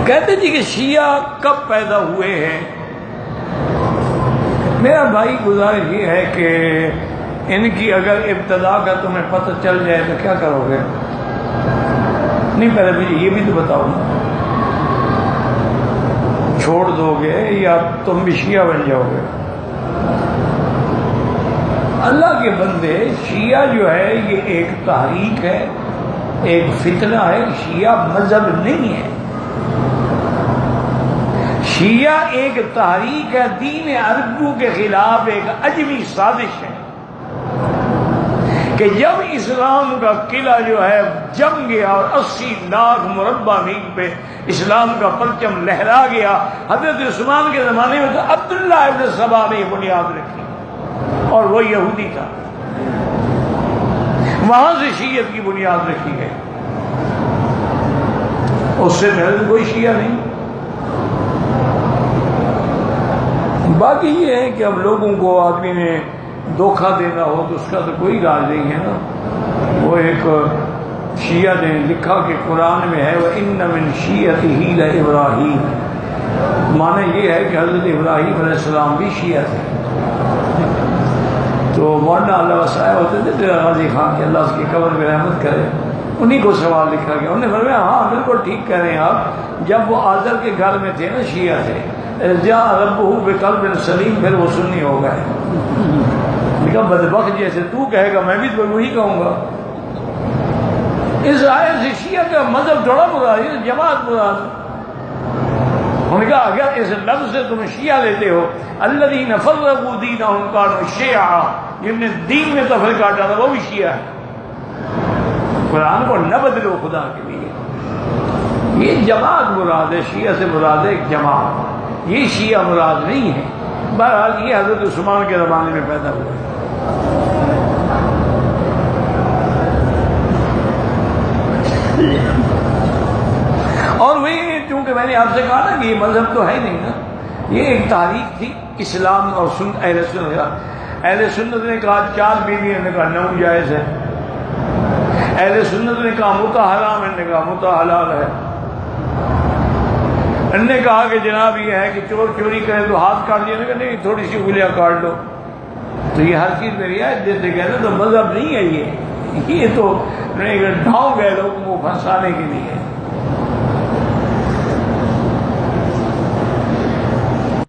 کہتے جی کہ شیعہ کب پیدا ہوئے ہیں؟ میرا بھائی گزارش یہ ہے کہ ان کی اگر ابتدا کا تمہیں پتہ چل جائے تو کیا کرو گے؟ نہیں پہلے مجھے یہ بھی تو بتاؤ، چھوڑ دو گے یا تم بھی شیعہ بن جاؤ گے؟ اللہ کے بندے، شیعہ جو ہے یہ ایک تحریک ہے، ایک فتنہ ہے۔ شیعہ مذہب نہیں ہے، شیعہ ایک تحریک ہے، دین عربوں کے خلاف ایک عجمی سازش ہے کہ جب اسلام کا قلعہ جو ہے جم گیا اور 80 لاکھ مربع میل پہ اسلام کا پرچم لہرا گیا، حضرت عثمان کے زمانے میں تو عبداللہ ابن سبا نے یہ بنیاد رکھی اور وہ یہودی تھا، وہاں سے شیعت کی بنیاد رکھی گئی، اس سے پہلے کوئی شیعہ نہیں۔ باقی یہ ہے کہ اب لوگوں کو آدمی نے دھوکہ دینا ہو تو اس کا تو کوئی علاج نہیں ہے نا۔ وہ ایک شیعہ نے لکھا کہ قرآن میں ہے وَإِنَّ مِن شِيَّتِهِ لَإِبْرَاهِيمَ، معنی یہ ہے کہ حضرت ابراہیم علیہ السلام بھی شیعہ تھے۔ تو مولانا اللہ وسائے ہوتے تھے تیرا غازی خان کہ اللہ اس کی قبر میں رحمت کرے، انہی کو سوال لکھا گیا، انہوں نے فرمایا ہاں بالکل ٹھیک کہہ رہے ہیں آپ، جب وہ آذر کے گھر میں تھے نا شیعہ تھے، جا ربہ بقلب سلیم، پھر وہ سنی ہو گئے۔ کہا بدبخت جیسے تو کہے گا میں بھی تو وہی کہوں گا۔ اس آیت سے شیعہ کا مذہب تھوڑا مراد ہے، جماعت مراد۔ انہوں نے کہا اگر اس لفظ سے تم شیعہ لیتے ہو، الذین فرقوا دینہم کانوا شیعا، جن نے دین میں تفرقہ ڈالا وہ بھی شیعہ ہے۔ قرآن کو نہ بدلو خدا کے لیے۔ یہ جماعت مراد ہے، شیعہ سے مراد ہے ایک جماعت، یہ شیعہ مراد نہیں ہے۔ بہرحال یہ حضرت عثمان کے زمانے میں پیدا ہوا ہے۔ اور وہی چونکہ میں نے آپ سے کہا نا کہ یہ مذہب تو ہے نہیں نا، یہ ایک تحریک تھی اسلام اور اہل سنت کا۔ اہل سنت نے کہا 4 بیویوں نے کہا 9 جائز ہے، اہل سنت نے کہا متع حرام ہے، نے کہا متع حلال ہے، انہوں نے کہا کہ جناب یہ ہے کہ چور چوری کرے تو ہاتھ کاٹ دیا، نے کہا نہیں تھوڑی سی انگلیاں کاٹ لو۔ تو یہ ہر چیز میں رعایت دیتے گئے نا، تو مذہب نہیں ہے یہ تو ڈھاؤ گئے لوگوں کو پھنسانے کے لیے۔